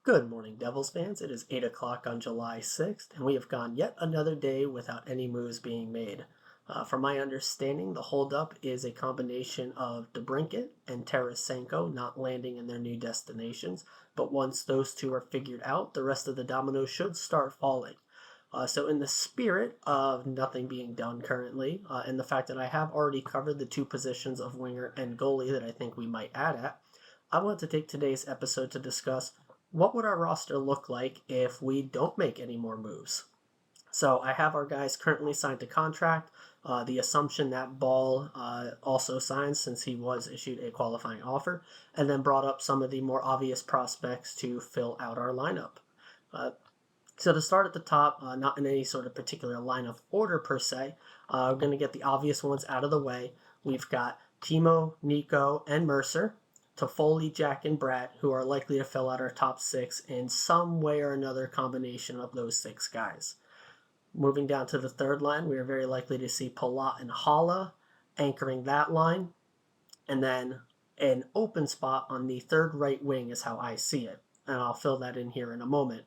Good morning, Devils fans. It is 8 o'clock on July 6th, and we have gone yet another day without any moves being made. From my understanding, the holdup is a combination of DeBrincat and Tarasenko not landing in their new destinations, but once those two are figured out, the rest of the dominoes should start falling. So, in the spirit of nothing being done currently, and the fact that I have already covered the two positions of winger and goalie that I think we might add at, I want to take today's episode to discuss what would our roster look like if we don't make any more moves. So I have our guys currently signed to contract. The assumption that Ball also signs since he was issued a qualifying offer, and then brought up some of the more obvious prospects to fill out our lineup. Uh, so to start at the top, not in any sort of particular line of order per se, we're going to get the obvious ones out of the way. We've got Timo, Nico, and Mercer, Toffoli, Jack, and Brad, who are likely to fill out our top six in some way or another combination of those six guys. Moving down to the third line, we are very likely to see Palat and Hala anchoring that line. And then an open spot on the third right wing is how I see it. And I'll fill that in here in a moment.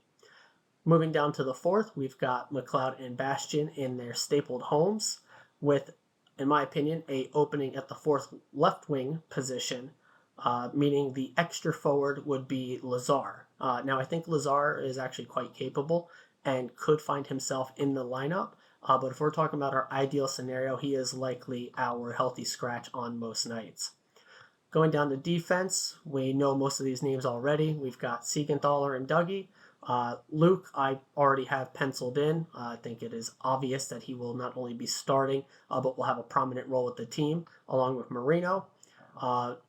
Moving down to the fourth, we've got McLeod and Bastion in their stapled homes, with, in my opinion, a opening at the fourth left wing position, meaning the extra forward would be Lazar. Now, I think Lazar is actually quite capable and could find himself in the lineup, but if we're talking about our ideal scenario, he is likely our healthy scratch on most nights. Going down to defense, we know most of these names already. We've got Siegenthaler and Dougie. Luke, I already have penciled in. I think it is obvious that he will not only be starting, but will have a prominent role with the team, along with Marino.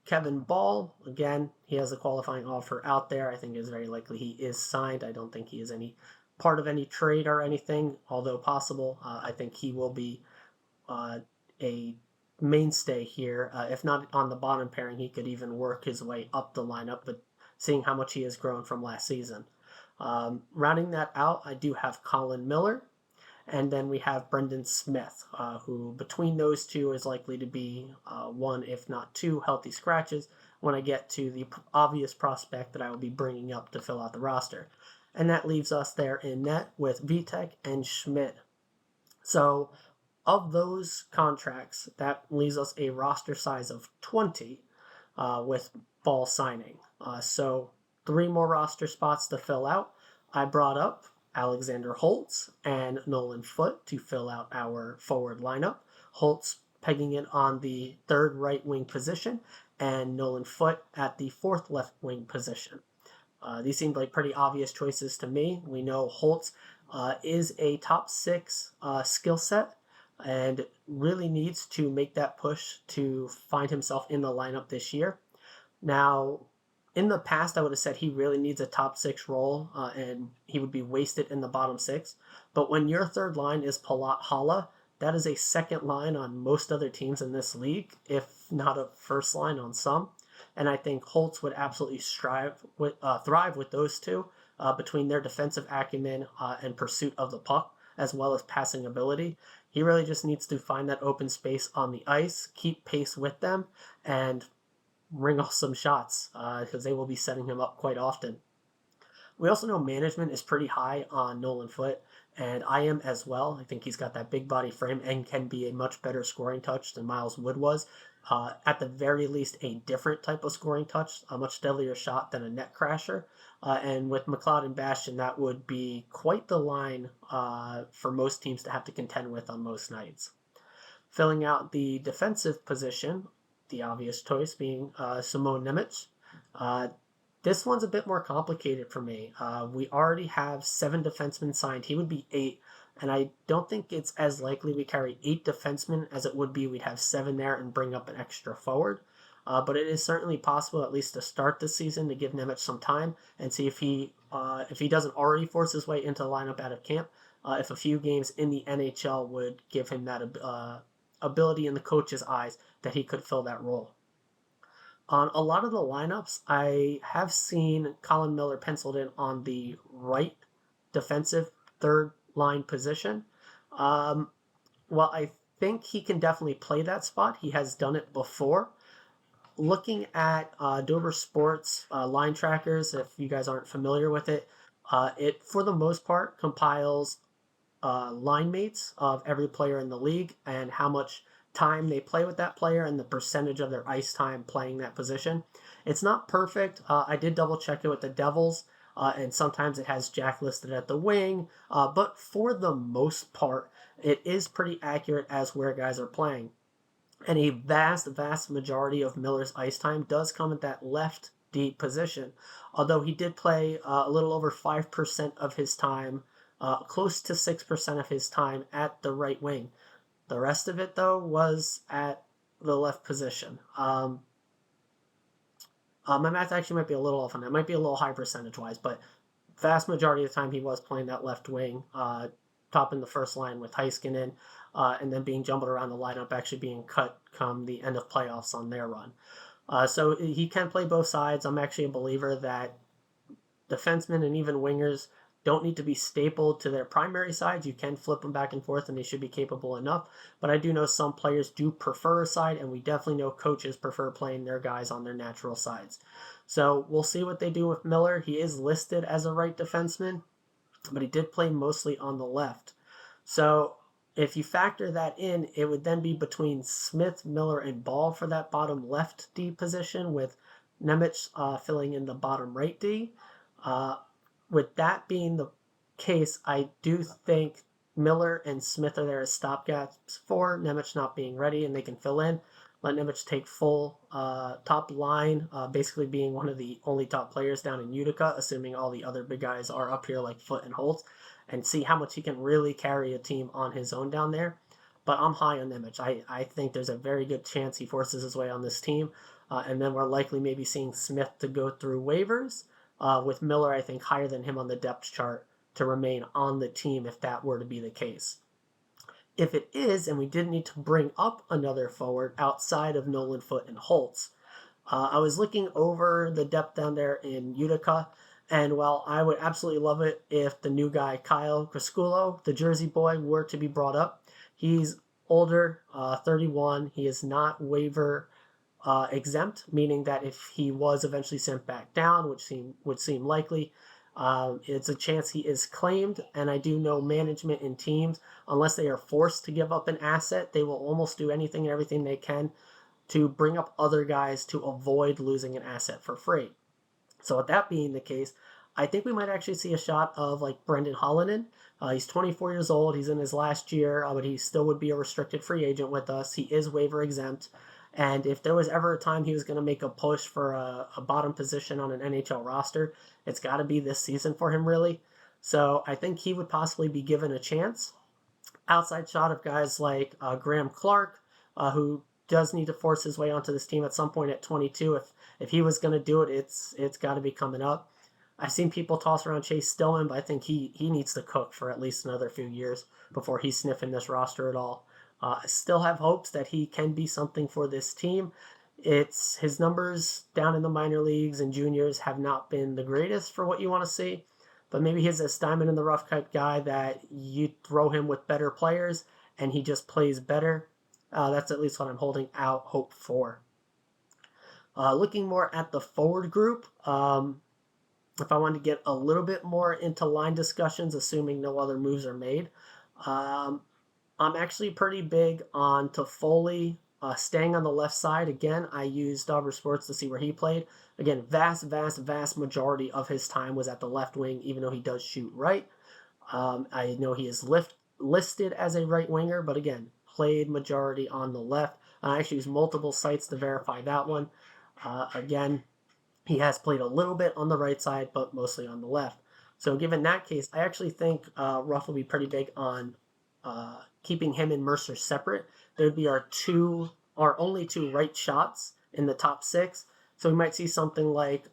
Kevin Ball, again, he has a qualifying offer out there. I think it's very likely he is signed. I don't think he is any part of any trade or anything, although possible. I think he will be a mainstay here. If not on the bottom pairing, he could even work his way up the lineup, but seeing how much he has grown from last season. Rounding that out, I do have Colin Miller, and then we have Brendan Smith, who between those two is likely to be one, if not two, healthy scratches when I get to the obvious prospect that I will be bringing up to fill out the roster. And that leaves us there in net with Vitek and Schmidt. So, of those contracts, that leaves us a roster size of 20 with Ball signing. So, three more roster spots to fill out. I brought up Alexander Holtz and Nolan Foote to fill out our forward lineup. Holtz pegging it on the third right wing position, and Nolan Foote at the fourth left wing position. These seemed like pretty obvious choices to me. We know Holtz is a top six skill set and really needs to make that push to find himself in the lineup this year. Now, in the past, I would have said he really needs a top six role and he would be wasted in the bottom six. But when your third line is Palat Hala, that is a second line on most other teams in this league, if not a first line on some. And I think Holtz would absolutely thrive with those two between their defensive acumen and pursuit of the puck, as well as passing ability. He really just needs to find that open space on the ice, keep pace with them, and ring off some shots because they will be setting him up quite often. We also know management is pretty high on Nolan Foote, and I am as well. I think he's got that big body frame and can be a much better scoring touch than Miles Wood was. At the very least, a different type of scoring touch, a much deadlier shot than a net crasher. And with McLeod and Bastion, that would be quite the line for most teams to have to contend with on most nights. Filling out the defensive position, the obvious choice being Simone Nemec. This one's a bit more complicated for me. We already have 7 defensemen signed. He would be 8, and I don't think it's as likely we carry 8 defensemen as it would be we'd have 7 there and bring up an extra forward. But it is certainly possible, at least to start the season, to give Nemec some time and see if he doesn't already force his way into the lineup out of camp, if a few games in the NHL would give him that ability in the coach's eyes that he could fill that role. On a lot of the lineups, I have seen Colin Miller penciled in on the right defensive third line position. Well, I think he can definitely play that spot. He has done it before. Looking at Dover Sports line trackers, if you guys aren't familiar with it, it for the most part compiles line mates of every player in the league and how much time they play with that player and the percentage of their ice time playing that position. It's not perfect. I did double check it with the Devils, and sometimes it has Jack listed at the wing, but for the most part, it is pretty accurate as where guys are playing. And a vast majority of Miller's ice time does come at that left D position, although he did play a little over 5% of his time, close to 6% of his time at the right wing. The rest of it, though, was at the left position. My math actually might be a little off on that. It might be a little high percentage wise, but vast majority of the time he was playing that left wing, topping the first line with Heiskanen, and then being jumbled around the lineup, actually being cut come the end of playoffs on their run. So he can play both sides. I'm actually a believer that defensemen and even wingers don't need to be stapled to their primary sides. You can flip them back and forth and they should be capable enough. But I do know some players do prefer a side, and we definitely know coaches prefer playing their guys on their natural sides. So we'll see what they do with Miller. He is listed as a right defenseman, but he did play mostly on the left. So if you factor that in, it would then be between Smith, Miller, and Ball for that bottom left D position, with Nemec filling in the bottom right D. With that being the case, I do think Miller and Smith are there as stopgaps for Nemec not being ready, and they can fill in. Let Nemec take full top line, basically being one of the only top players down in Utica, assuming all the other big guys are up here like Foote and Holtz, and see how much he can really carry a team on his own down there. But I'm high on Nemec. I think there's a very good chance he forces his way on this team, and then we're likely maybe seeing Smith to go through waivers, with Miller, I think, higher than him on the depth chart to remain on the team if that were to be the case. If it is, and we did need to bring up another forward outside of Nolan, Foote, and Holtz, I was looking over the depth down there in Utica, and while I would absolutely love it if the new guy, Kyle Criscuolo, the Jersey boy, were to be brought up, he's older, 31. He is not waiver exempt, meaning that if he was eventually sent back down, which would seem likely, it's a chance he is claimed. And I do know management and teams, unless they are forced to give up an asset, they will almost do anything and everything they can to bring up other guys to avoid losing an asset for free. So with that being the case, I think we might actually see a shot of like Brendan Hollonen. He's 24 years old. He's in his last year, but he still would be a restricted free agent with us. He is waiver exempt. And if there was ever a time he was going to make a push for a bottom position on an NHL roster, it's got to be this season for him, really. So I think he would possibly be given a chance. Outside shot of guys like Graham Clark, who does need to force his way onto this team at some point at 22. If he was going to do it, it's got to be coming up. I've seen people toss around Chase Stillman, but I think he needs to cook for at least another few years before he's sniffing this roster at all. I still have hopes that he can be something for this team. It's his numbers down in the minor leagues and juniors have not been the greatest for what you want to see, but maybe he's a diamond in the rough type guy that you throw him with better players and he just plays better. That's at least what I'm holding out hope for. Looking more at the forward group, if I wanted to get a little bit more into line discussions, assuming no other moves are made, I'm actually pretty big on Toffoli staying on the left side. Again, I used Dover Sports to see where he played. Again, vast majority of his time was at the left wing, even though he does shoot right. I know he is listed as a right winger, but again, played majority on the left. I actually used multiple sites to verify that one. Again, he has played a little bit on the right side, but mostly on the left. So given that case, I actually think Ruff will be pretty big on keeping him and Mercer separate. There would be our only two right shots in the top six. So we might see something like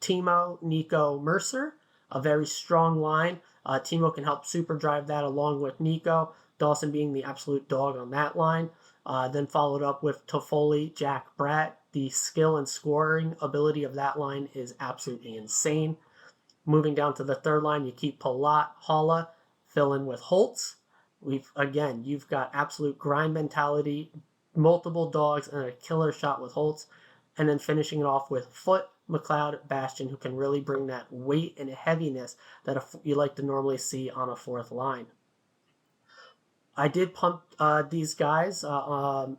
Timo, Nico, Mercer, a very strong line. Timo can help super drive that along with Nico, Dawson being the absolute dog on that line. Then followed up with Toffoli, Jack Bratt. The skill and scoring ability of that line is absolutely insane. Moving down to the third line, you keep Palat, Holla, fill in with Holtz. You've got absolute grind mentality, multiple dogs, and a killer shot with Holtz. and then finishing it off with Foot, McLeod, Bastion, who can really bring that weight and heaviness that you like to normally see on a fourth line. I did pump these guys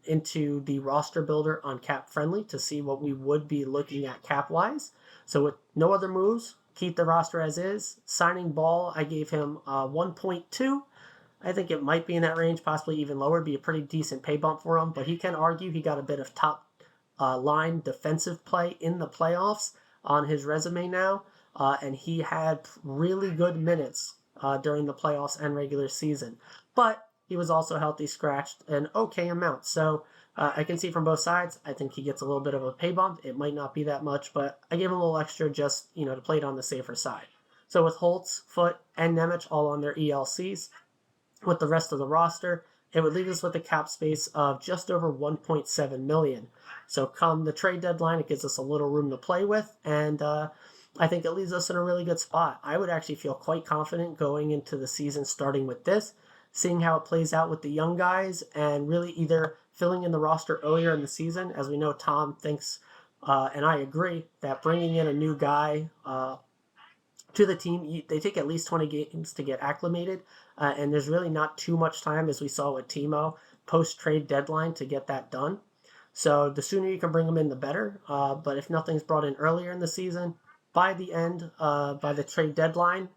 into the roster builder on Cap Friendly to see what we would be looking at cap wise. So with no other moves, keep the roster as is. Signing Ball, I gave him 1.2. I think it might be in that range, possibly even lower. Be a pretty decent pay bump for him, but he can argue he got a bit of top line defensive play in the playoffs on his resume now, and he had really good minutes during the playoffs and regular season. But he was also healthy scratched an okay amount. So I can see from both sides. I think he gets a little bit of a pay bump. It might not be that much, but I gave him a little extra just, to play it on the safer side. So with Holtz, Foot, and Nemec all on their ELCs, with the rest of the roster, it would leave us with a cap space of just over 1.7 million. So come the trade deadline, it gives us a little room to play with, and I think it leaves us in a really good spot. I would actually feel quite confident going into the season starting with this, seeing how it plays out with the young guys, and really either filling in the roster earlier in the season. As we know, Tom thinks, and I agree, that bringing in a new guy to the team, they take at least 20 games to get acclimated, and there's really not too much time, as we saw with Timo, post-trade deadline to get that done. So the sooner you can bring them in, the better. But if nothing's brought in earlier in the season, by the end, by the trade deadline,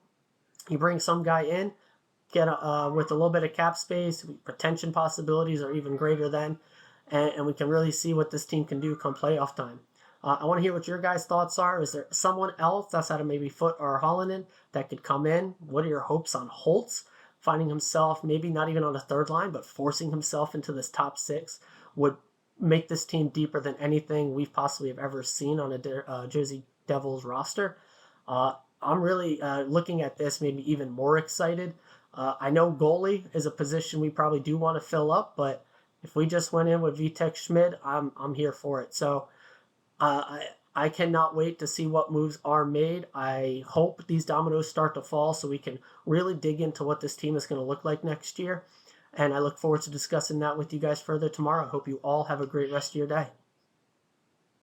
you bring some guy in, get with a little bit of cap space, retention possibilities are even greater then, and we can really see what this team can do come playoff time. I want to hear what your guys' thoughts are. Is there someone else outside of maybe Foot or Hollonen that could come in? What are your hopes on Holtz finding himself maybe not even on a third line, but forcing himself into this top six would make this team deeper than anything we've possibly have ever seen on a Jersey Devils roster. I'm really looking at this maybe even more excited. I know goalie is a position we probably do want to fill up, but if we just went in with Vitek Schmid, I'm here for it. So I cannot wait to see what moves are made. I hope these dominoes start to fall so we can really dig into what this team is going to look like next year. And I look forward to discussing that with you guys further tomorrow. I hope you all have a great rest of your day.